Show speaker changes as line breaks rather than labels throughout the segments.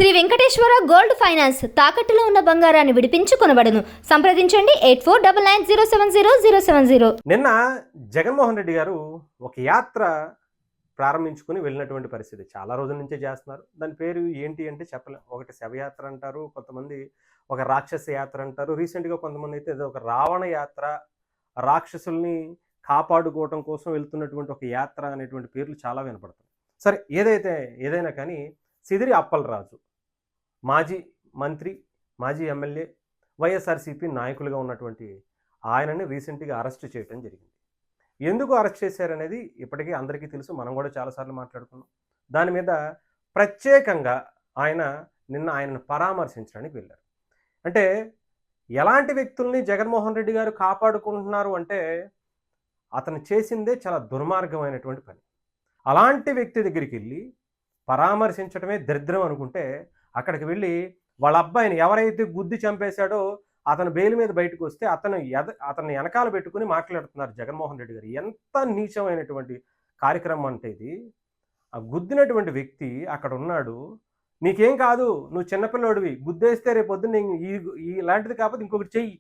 Shri Venkateswara gold finance తాకట్టులో ఉన్న బంగారాన్ని విడిపించి కొనబడును. సంప్రదించండి 8499070070.
నిన్న జగన్మోహన్ రెడ్డి గారు ఒక యాత్ర ప్రారంభించుకుని వెళ్ళినటువంటి పరిస్థితి. చాలా రోజుల నుంచే చేస్తున్నారు. దాని పేరు ఏంటి అంటే చెప్పలేం. ఒకటి శవయాత్ర అంటారు, కొంతమంది ఒక రాక్షస యాత్ర అంటారు, రీసెంట్గా కొంతమంది అయితే ఏదో ఒక రావణ యాత్ర, రాక్షసుల్ని కాపాడుకోవటం కోసం వెళ్తున్నటువంటి ఒక యాత్ర అనేటువంటి పేర్లు చాలా వినపడతాయి. సరే, ఏదైనా కానీ సిదిరి అప్పలరాజు మాజీ మంత్రి, మాజీ ఎమ్మెల్యే, వైఎస్ఆర్సీపీ నాయకులుగా ఉన్నటువంటి ఆయనని రీసెంట్గా అరెస్ట్ చేయడం జరిగింది. ఎందుకు అరెస్ట్ చేశారనేది ఇప్పటికీ అందరికీ తెలుసు, మనం కూడా చాలాసార్లు మాట్లాడుకున్నాం. దాని మీద ప్రత్యేకంగా ఆయనను పరామర్శించడానికి వెళ్ళారు. అంటే ఎలాంటి వ్యక్తుల్ని జగన్మోహన్ రెడ్డి గారు కాపాడుకుంటున్నారు అంటే అతను చేసిందే చాలా దుర్మార్గమైనటువంటి పని. అలాంటి వ్యక్తి దగ్గరికి వెళ్ళి పరామర్శించడమే దరిద్రం అనుకుంటే, అక్కడికి వెళ్ళి వాళ్ళ అబ్బాయిని ఎవరైతే గుద్ది చంపేశాడో అతను బెయిల్ మీద బయటకు వస్తే అతన్ని వెనకాల పెట్టుకుని మాట్లాడుతున్నారు జగన్మోహన్ రెడ్డి గారు. ఎంత నీచమైనటువంటి కార్యక్రమం అంటే ఇది. ఆ గుద్దినటువంటి వ్యక్తి అక్కడ ఉన్నాడు, నీకేం కాదు, నువ్వు చిన్నపిల్లోడివి, గుద్దేస్తే రేపొద్దున ఇలాంటిది కాకపోతే ఇంకొకటి చెయ్యి,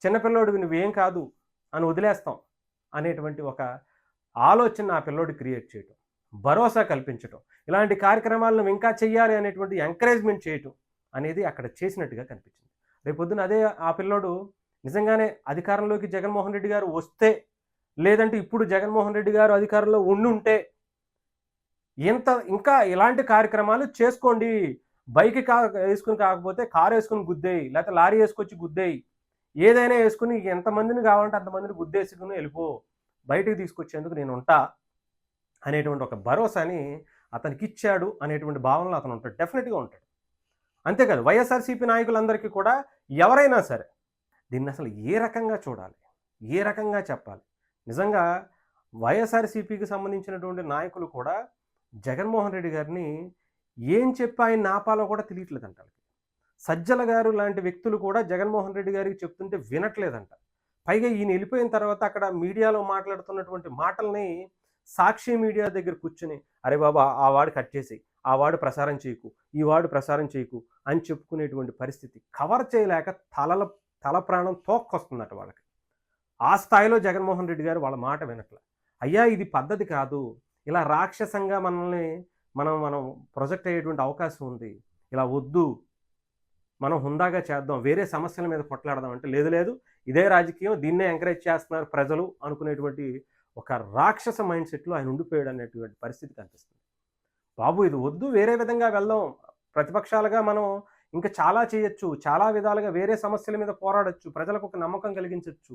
చిన్నపిల్లోడివి, నువ్వేం కాదు అని వదిలేస్తాం అనేటువంటి ఒక ఆలోచన ఆ పిల్లోడి క్రియేట్ చేయటం, భరోసా కల్పించటం, ఇలాంటి కార్యక్రమాలను ఇంకా చెయ్యాలి అనేటువంటి ఎంకరేజ్మెంట్ చేయటం అనేది అక్కడ చేసినట్టుగా కనిపించింది. రేపొద్దున అదే ఆ పిల్లోడు నిజంగానే అధికారంలోకి జగన్మోహన్ రెడ్డి గారు వస్తే, లేదంటే ఇప్పుడు జగన్మోహన్ రెడ్డి గారు అధికారంలో ఉండుంటే ఇంకా ఇలాంటి కార్యక్రమాలు చేసుకోండి, బైక్ వేసుకుని కాకపోతే కారు వేసుకుని గుద్దేయి, లేకపోతే లారీ వేసుకొచ్చి గుద్దేయి, ఏదైనా వేసుకుని ఎంతమందిని కావాలంటే అంతమందిని గుద్దేసుకుని వెళ్ళిపో, బయటికి తీసుకొచ్చేందుకు నేను ఉంటా అనేటువంటి ఒక భరోసాని అతనికి ఇచ్చాడు అనేటువంటి భావనలో అతను ఉంటాడు, డెఫినెట్గా ఉంటాడు. అంతేకాదు వైఎస్ఆర్సీపీ నాయకులందరికీ కూడా ఎవరైనా సరే దీన్ని అసలు ఏ రకంగా చూడాలి, ఏ రకంగా చెప్పాలి. నిజంగా వైఎస్ఆర్సీపీకి సంబంధించినటువంటి నాయకులు కూడా జగన్మోహన్ రెడ్డి గారిని ఏం చెప్పి ఆయన ఆపాలో కూడా తెలియట్లేదంట. సజ్జల గారు లాంటి వ్యక్తులు కూడా జగన్మోహన్ రెడ్డి గారికి చెప్తుంటే వినట్లేదంట. పైగా ఈయన వెళ్ళిపోయిన తర్వాత అక్కడ మీడియాలో మాట్లాడుతున్నటువంటి మాటల్ని సాక్షి మీడియా దగ్గర కూర్చుని, అరే బాబా ఆ వాడు కట్ చేసి, ఆ వాడు ప్రసారం చేయకు, ఈ వాడు ప్రసారం చేయకు అని చెప్పుకునేటువంటి పరిస్థితి కవర్ చేయలేక తల ప్రాణం తోక్కొస్తుందట వాళ్ళకి. ఆ స్థాయిలో జగన్మోహన్ రెడ్డి గారు వాళ్ళ మాట వినట్లే. అయ్యా ఇది పద్ధతి కాదు, ఇలా రాక్షసంగా మనం ప్రొజెక్ట్ అయ్యేటువంటి అవకాశం ఉంది, ఇలా వద్దు, మనం హుందాగా చేద్దాం, వేరే సమస్యల మీద కొట్లాడదాం అంటే లేదు ఇదే రాజకీయం, దీన్నే ఎంకరేజ్ చేస్తున్నారు ప్రజలు అనుకునేటువంటి ఒక రాక్షస మైండ్ సెట్లో ఆయన ఉండిపోయాడు అనేటువంటి పరిస్థితి కనిపిస్తుంది. బాబు ఇది వద్దు, వేరే విధంగా వెళ్దాం, ప్రతిపక్షాలుగా మనం ఇంకా చాలా చేయొచ్చు, చాలా విధాలుగా వేరే సమస్యల మీద పోరాడచ్చు, ప్రజలకు ఒక నమ్మకం కలిగించవచ్చు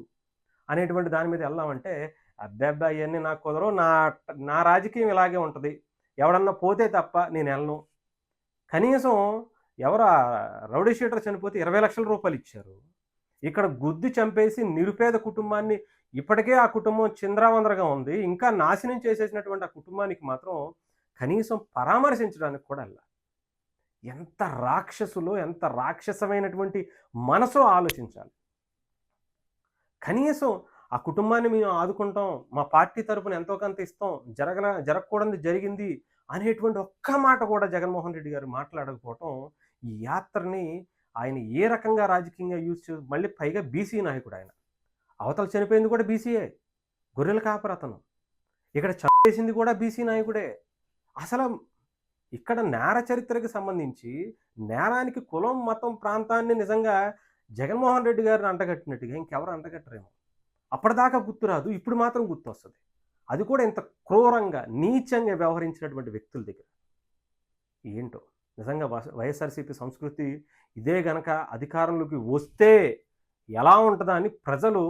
అనేటువంటి దాని మీద వెళ్దామంటే అబ్బాయి అవన్నీ నాకు కుదరవు, నా రాజకీయం ఇలాగే ఉంటుంది, ఎవడన్నా పోతే తప్ప నేను వెళ్ళను. కనీసం రౌడీ షీటర్ చనిపోతే 20 లక్షల రూపాయలు ఇచ్చారు, ఇక్కడ గుద్ది చంపేసి నిరుపేద కుటుంబాన్ని, ఇప్పటికే ఆ కుటుంబం చింద్రావందరగా ఉంది, ఇంకా నాశనం చేసేసినటువంటి ఆ కుటుంబానికి మాత్రం కనీసం పరామర్శించడానికి కూడా వెళ్ళాలి. ఎంత రాక్షసులో, ఎంత రాక్షసమైనటువంటి మనసు ఆలోచించాలి. కనీసం ఆ కుటుంబాన్ని మేము ఆదుకుంటాం, మా పార్టీ తరపున ఎంతో కొంత ఇస్తాం, జరగకూడదు జరిగింది అనేటువంటి ఒక్క మాట కూడా జగన్మోహన్ రెడ్డి గారు మాట్లాడకపోవటం, ఈ యాత్రని ఆయన ఏ రకంగా రాజకీయంగా యూజ్ చేసి, మళ్ళీ పైగా బీసీ నాయకుడు ఆయన, అవతల చనిపోయింది కూడా బీసీయే, గొర్రెల కాపరి అతను, ఇక్కడ చంపేసింది కూడా బీసీ నాయకుడే. అసలు ఇక్కడ నేర చరిత్రకి సంబంధించి నేరానికి కులం, మతం, ప్రాంతాన్ని నిజంగా జగన్మోహన్ రెడ్డి గారిని అంటగట్టినట్టుగా ఇంకెవరు అంటగట్టరేమో. అప్పటిదాకా గుర్తురాదు, ఇప్పుడు మాత్రం గుర్తు వస్తుంది. అది కూడా ఇంత క్రూరంగా, నీచంగా వ్యవహరించినటువంటి వ్యక్తుల దగ్గర. ఏంటో నిజంగా వైఎస్ఆర్సీపీ సంస్కృతి ఇదే గనక అధికారంలోకి వస్తే ఎలా ఉంటుందా అని ప్రజలు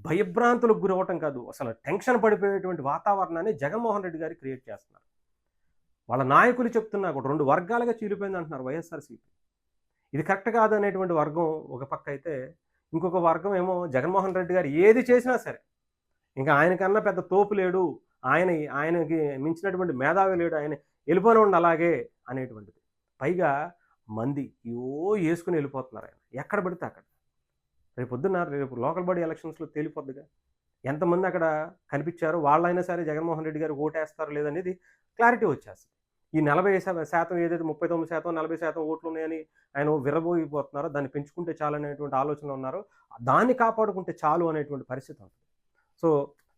భయభ్రాంతులకు గురవటం కాదు, అసలు టెన్షన్ పడిపోయేటువంటి వాతావరణాన్ని జగన్మోహన్ రెడ్డి గారు క్రియేట్ చేస్తున్నారు. వాళ్ళ నాయకులు చెప్తున్నా కూడా 2 వర్గాలుగా చీలిపోయింది అంటున్నారు వైఎస్ఆర్సీపీ. ఇది కరెక్ట్ కాదు అనేటువంటి వర్గం ఒక పక్క అయితే, ఇంకొక వర్గం ఏమో జగన్మోహన్ రెడ్డి గారు ఏది చేసినా సరే ఇంకా ఆయనకన్నా పెద్ద తోపు లేడు, ఆయనకి మించినటువంటి మేధావి లేడు, ఆయన వెళ్ళిపోని ఉండి అలాగే అనేటువంటిది. పైగా మంది వేసుకుని వెళ్ళిపోతున్నారు ఆయన ఎక్కడ పడితే అక్కడ. రేపు లోకల్ బాడీ ఎలక్షన్స్లో తేలిపోద్దిగా ఎంతమంది అక్కడ కనిపించారో వాళ్ళైనా సరే జగన్మోహన్ రెడ్డి గారు ఓటేస్తారు లేదనేది క్లారిటీ వచ్చేస్తుంది. ఈ 40% ఏదైతే 39%, 40% ఓట్లు ఉన్నాయని ఆయన విర్రబోగిపోతున్నారో దాన్ని పెంచుకుంటే చాలు అనేటువంటి ఆలోచనలో ఉన్నారో, దాన్ని కాపాడుకుంటే చాలు అనేటువంటి పరిస్థితి ఉంటుంది. సో,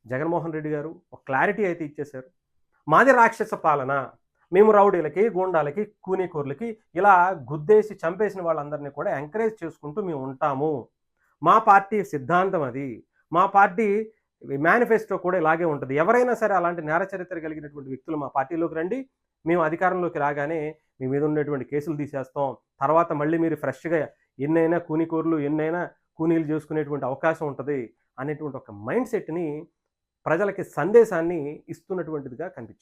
జగన్మోహన్ రెడ్డి గారు ఒక క్లారిటీ అయితే ఇచ్చేశారు. మాది రాక్షస పాలన. మేము రౌడీలకి, గూండాలకి, కూనీకోర్లకి ఇలా గుద్దేసి చంపేసిన వాళ్ళందరినీ కూడా ఎంకరేజ్ చేసుకుంటూ మేము ఉంటాము. మా పార్టీ సిద్ధాంతం అది. మా పార్టీ మేనిఫెస్టో కూడా ఇలాగే ఉంటది. ఎవరైనా సరే అలాంటి నేర చరిత్ర కలిగినటువంటి వ్యక్తులు మా పార్టీలోకి రండి. మేము అధికారంలోకి రాగానే మీ మీద ఉన్నటువంటి కేసులు తీసేస్తాం. తర్వాత మళ్ళీ మీరు ఫ్రెష్‌గా ఎన్నైనా కూనీకోర్లు, ఎన్నైనా కూనీలు చేసుకునేటువంటి అవకాశం ఉంటది అనేటువంటి ఒక మైండ్ సెట్‌ని ప్రజలకి సందేశాన్ని ఇస్తున్నటువంటిదిగా కనిపించింది.